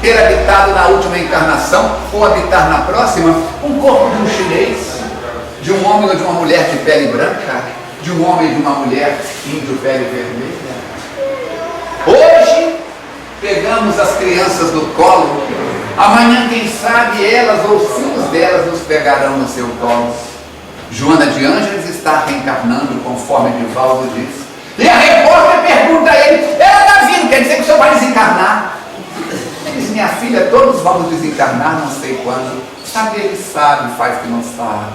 ter habitado na última encarnação ou habitar na próxima um corpo de um chinês, de um homem ou de uma mulher de pele branca, de um homem e de uma mulher índio pele vermelha. Hoje pegamos as crianças do colo, amanhã quem sabe elas ou os filhos delas nos pegarão no seu colo. Joana de Ângeles está reencarnando, conforme Divaldo disse. E a repórter pergunta a ele: ela está vindo, quer dizer que o senhor vai desencarnar? Ele diz: minha filha, todos vamos desencarnar, não sei quando. Sabe, ele sabe, faz que não sabe.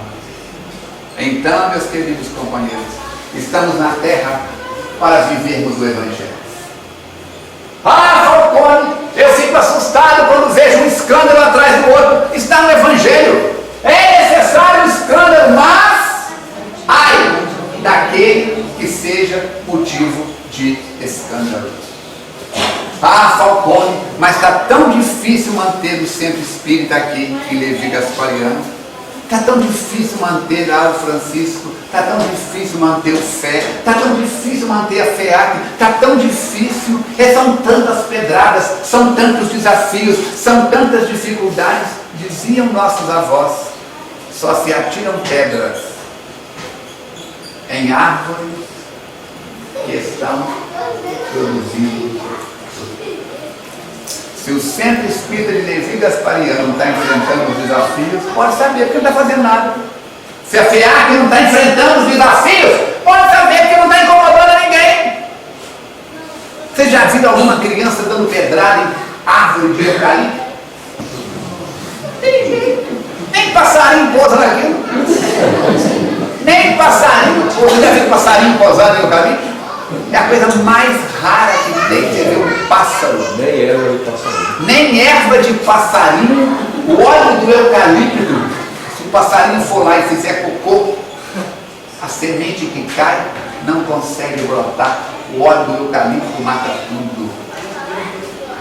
Então, meus queridos companheiros, estamos na terra para vivermos o Evangelho. Ah, Falcone, eu fico assustado quando vejo um escândalo atrás do outro. Está no Evangelho. É necessário um escândalo, mas ai daquele que seja motivo de escândalo. Ah, Falcone, mas está tão difícil manter o centro espírita aqui em Levi Gaspariano. Está tão difícil manter a Francisco. Está tão difícil manter o Fé. Está tão difícil manter a FEAC. Está tão difícil. São tantas pedradas, são tantos desafios, são tantas dificuldades. Diziam nossos avós: só se atiram pedras em árvores que estão produzindo. Se o centro espírita de Levi Gaspariano está enfrentando os desafios, pode saber que não está fazendo nada. Se a FEAC não está enfrentando os desafios, pode saber que não está incomodando ninguém. Você já viu alguma criança dando pedrada em árvore de eucalipto? Tem jeito. Nem passarinho pousa naquilo. Nem passarinho. Você já viu passarinho pousado em eucalipto? É a coisa mais rara que tem, você vê um pássaro. Nem erva de passarinho. Nem erva de passarinho. O óleo do eucalipto, se o passarinho for lá e fizer cocô, a semente que cai não consegue brotar. O óleo do eucalipto mata tudo.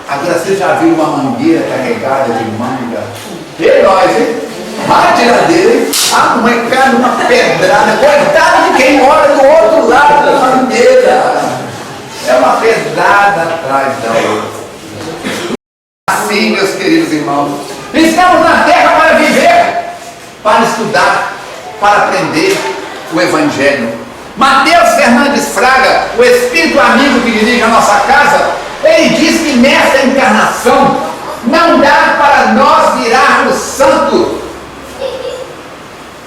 Agora, você já viu uma mangueira carregada de manga? E nós, hein? A tiradeira, hein? A mãe cai numa pedrada. Coitado de quem mora do outro lado da mangueira. É uma pedrada atrás da outra. Assim, meus queridos irmãos, estamos na terra para viver, para estudar, para aprender o Evangelho. Mateus Fernandes Fraga, o espírito amigo que dirige a nossa casa, ele diz que nessa encarnação não dá para nós virarmos santos.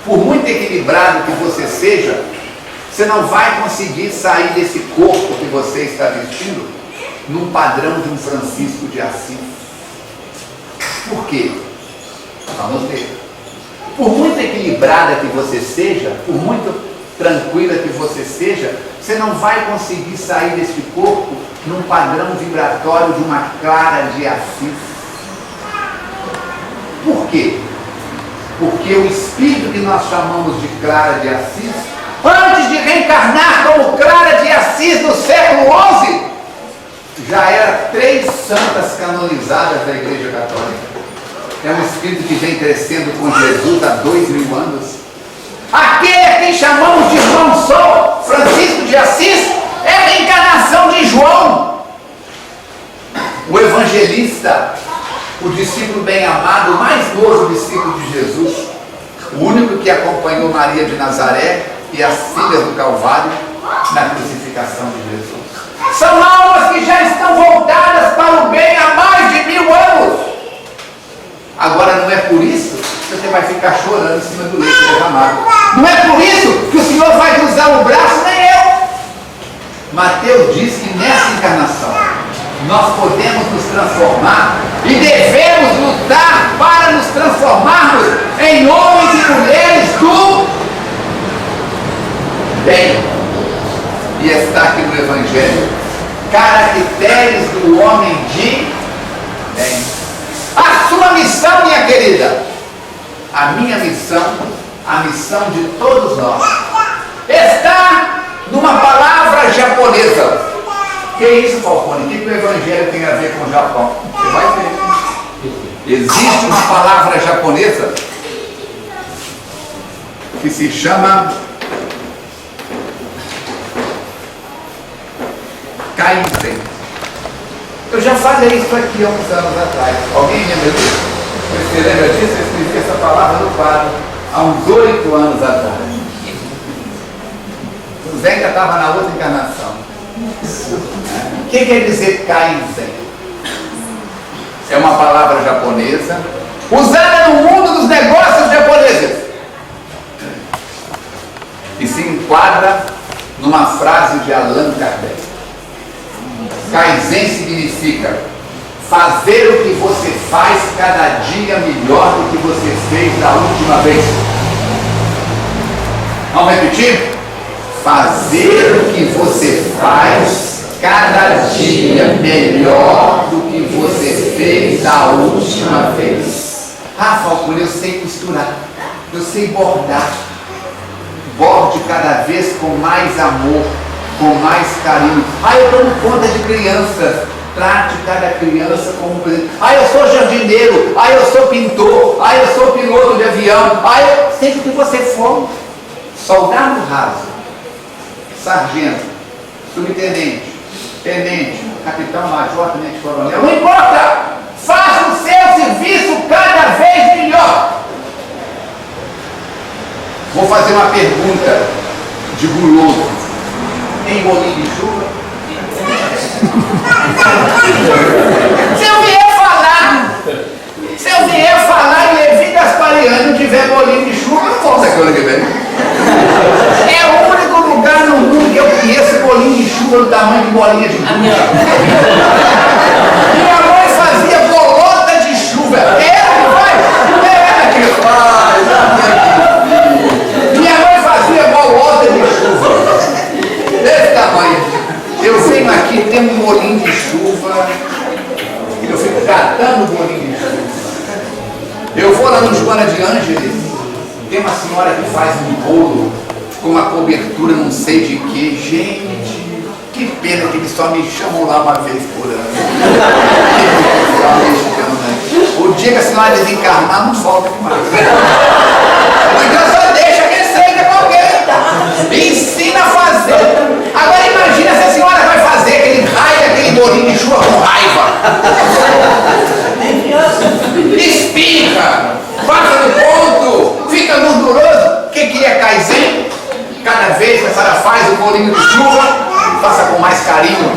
Por muito equilibrado que você seja, você não vai conseguir sair desse corpo que você está vestindo num padrão de um Francisco de Assis. Por quê? Vamos ver. Por muito equilibrada que você seja, por muito tranquila que você seja, você não vai conseguir sair desse corpo num padrão vibratório de uma Clara de Assis. Por quê? Porque o espírito que nós chamamos de Clara de Assis, antes de reencarnar como Clara de Assis no século XI, já era 3 santas canonizadas da Igreja Católica. É um espírito que vem crescendo com Jesus há 2000 anos. Aquele a quem chamamos de João Sol, Francisco de Assis, é a reencarnação de João, o evangelista, o discípulo bem-amado, o mais novo discípulo de Jesus, o único que acompanhou Maria de Nazaré e as filhas do Calvário na crucificação de Jesus. São almas que já estão voltadas para o bem há mais de 1000 anos. Agora, não é por isso que você vai ficar chorando em cima do leite derramado. Não é por isso que o Senhor vai cruzar o braço, nem eu. Mateus diz que nessa encarnação nós podemos nos transformar e devemos lutar para nos transformarmos em homens e mulheres do minha querida, a minha missão, a missão de todos nós, está numa palavra japonesa. Que é isso, Falcone? O que o Evangelho tem a ver com o Japão? Você vai ver. Existe uma palavra japonesa que se chama Kaizen. Eu já falei isso aqui há uns anos atrás. Alguém lembra disso? Você lembra disso? Eu escrevi essa palavra no quadro há uns 8 anos atrás. O Zeca estava na outra encarnação. O que quer dizer Kaizen? É uma palavra japonesa usada no mundo dos negócios japoneses e se enquadra numa frase de Allan Kardec. Kaizen significa fazer o que você faz cada dia melhor do que você fez da última vez. Vamos repetir? Fazer o que você faz cada dia melhor do que você fez da última vez. Ah, Falcone, eu sei costurar, eu sei bordar. Borde cada vez com mais amor, com mais carinho. Ah, eu tomo conta de crianças. Trate cada criança como um presente. Ah, eu sou jardineiro. Ah, eu sou pintor. Ah, eu sou piloto de avião. Ah, eu sei o que você for. Soldado raso, sargento, subtenente, tenente, capitão, major, tenente coronel. Não importa! Faça o seu serviço cada vez melhor. Vou fazer uma pergunta de guloso. Tem bolinho de chuva? Se eu vier falar e Levi Gaspariano não tiver bolinho de chuva, eu não volto aqui ano que vem. É o único lugar no mundo que eu conheço bolinho de chuva do tamanho de bolinha de chuva. Minha mãe fazia bolota de chuva. Ela que faz. Minha mãe fazia bolota de chuva. Desse tamanho. Eu venho aqui, tem um bolinho de chuva. Eu fico catando o bolinho de chuva. Eu vou lá no Joana de Ângeles. Tem uma senhora que faz um bolo com uma cobertura não sei de que. Gente, que pena que eles só me chamam lá uma vez por ano. O dia que a senhora desencarnar, não volta mais. Então só deixa que receita com alguém. Ensina a fazer. Agora imagina se a senhora vai fazer aquele raio, aquele bolinho de chuva com raiva. Espirra, passa do ponto, fica gorduroso. O que é Kaizen? Cada vez que a senhora faz o bolinho de chuva, faça com mais carinho,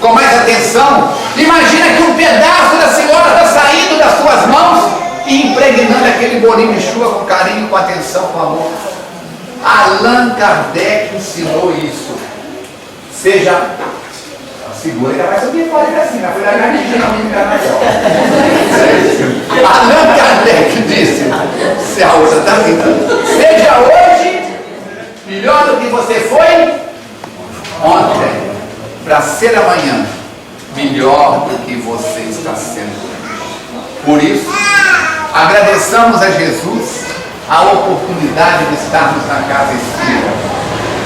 com mais atenção. Imagina que um pedaço da senhora está saindo das suas mãos e impregnando aquele bolinho de chuva com carinho, com atenção, com amor. Allan Kardec ensinou isso. Seja... Segura, ainda vai subir fora para cima. Foi da gatinha, não me engana. Allan Kardec disse, se a outra está vindo, seja hoje melhor do que você foi ontem, para ser amanhã melhor do que você está sendo. Por isso, agradeçamos a Jesus a oportunidade de estarmos na casa espírita.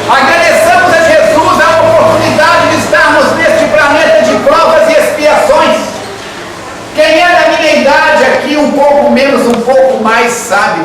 Agradeçamos a Jesus a oportunidade de estarmos neste planeta de provas e expiações. Quem é da minha idade aqui, um pouco menos, um pouco mais, sabe?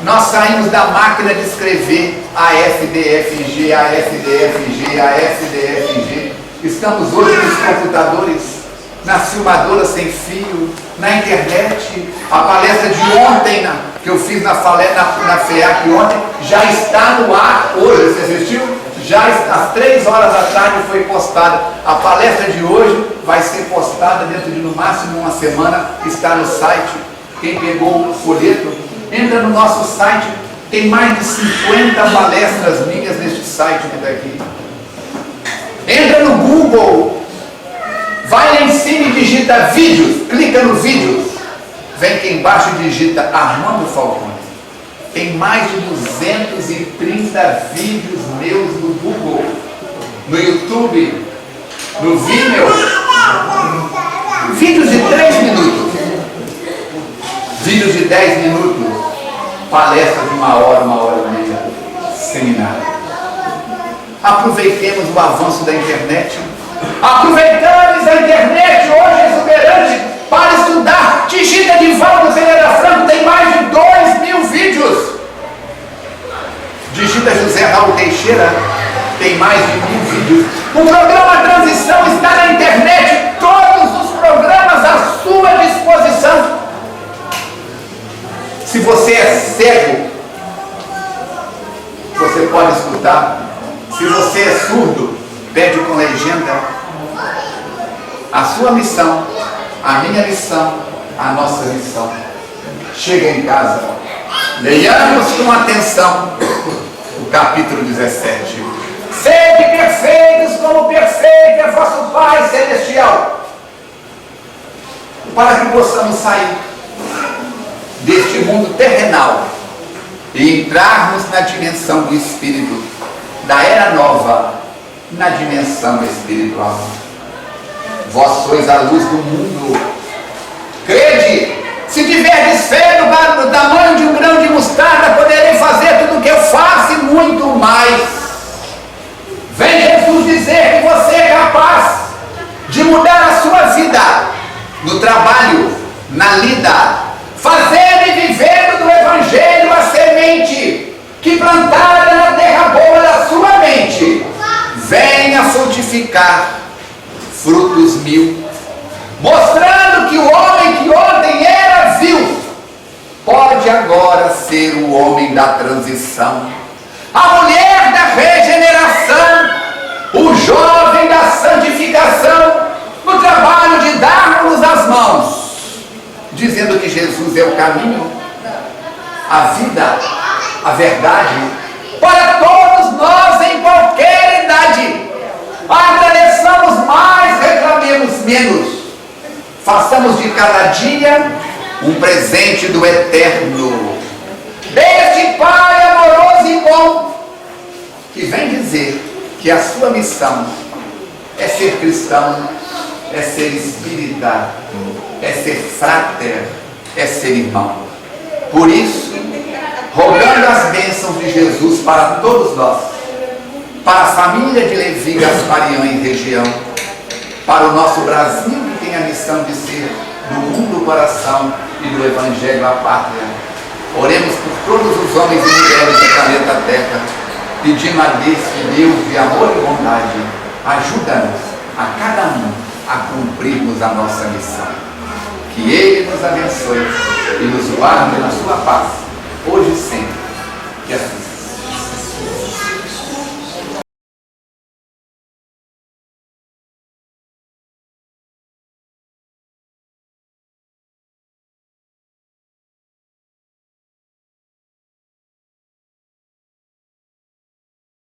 Nós saímos da máquina de escrever AFDFG, AFDFG, AFDFG. Estamos hoje nos computadores, nas filmadoras sem fio, na internet. A palestra de ontem, que eu fiz na FEAC ontem, já está no ar hoje. Você assistiu? Já às 3 horas da tarde foi postada. A palestra de hoje vai ser postada dentro de no máximo uma semana. Está no site. Quem pegou o folheto, entra no nosso site. Tem mais de 50 palestras minhas neste site que está aqui. Entra no Google, vai lá em cima e digita vídeos, clica no vídeos, vem aqui embaixo e digita Armando Falcone. Tem mais de 230 vídeos meus no Google, no YouTube, no Vimeo, vídeos de 3 minutos, vídeos de de 10 minutos, palestra de 1 hora, 1 hora e meia, seminário. Aproveitemos o avanço da internet. Aproveitamos a internet hoje exuberante para estudar. Digita Divaldo Pereira Franco, tem mais de 2.000 vídeos. Digita José Raul Teixeira, tem mais de 1.000 vídeos. O programa Transição está na internet, todos os programas à sua disposição. Se você é cego, você pode escutar. Se você é surdo, pede com legenda. A sua missão, a minha missão, a nossa missão. Chega em casa, leiamos com atenção o capítulo 17. Sede perfeitos como perfeito é vosso Pai Celestial. Para que possamos sair deste mundo terrenal e entrarmos na dimensão do Espírito, da era nova, na dimensão espiritual. Vós sois a luz do mundo. Crede, se tiverdes fé no tamanho de um grão de mostarda, poderei fazer tudo o que eu faço e muito mais. Vem Jesus dizer que você é capaz de mudar a sua vida, no trabalho, na lida, fazendo e vivendo do Evangelho a semente que plantada na terra boa da sua mente venha frutificar frutos 1000, mostrando que o homem que ontem era vil pode agora ser o homem da transição, a mulher da regeneração, o jovem da santificação, no trabalho de darmos as mãos, dizendo que Jesus é o caminho, a vida, a verdade, para todos nós em qualquer idade. Agradeçamos mais, reclamemos menos. Façamos de cada dia um presente do eterno, deste Pai amoroso e bom, que vem dizer que a sua missão é ser cristão, é ser espírita, é ser frater, é ser irmão. Por isso, rogando as bênçãos de Jesus para todos nós, para a família de Levi Gasparian e região, para o nosso Brasil, que tem a missão de ser do mundo o coração e do Evangelho a pátria. Oremos por todos os homens e mulheres do planeta Terra, pedindo a Deus que Deus de amor e bondade ajuda-nos a cada um a cumprirmos a nossa missão. Que Ele nos abençoe e nos guarde na sua paz.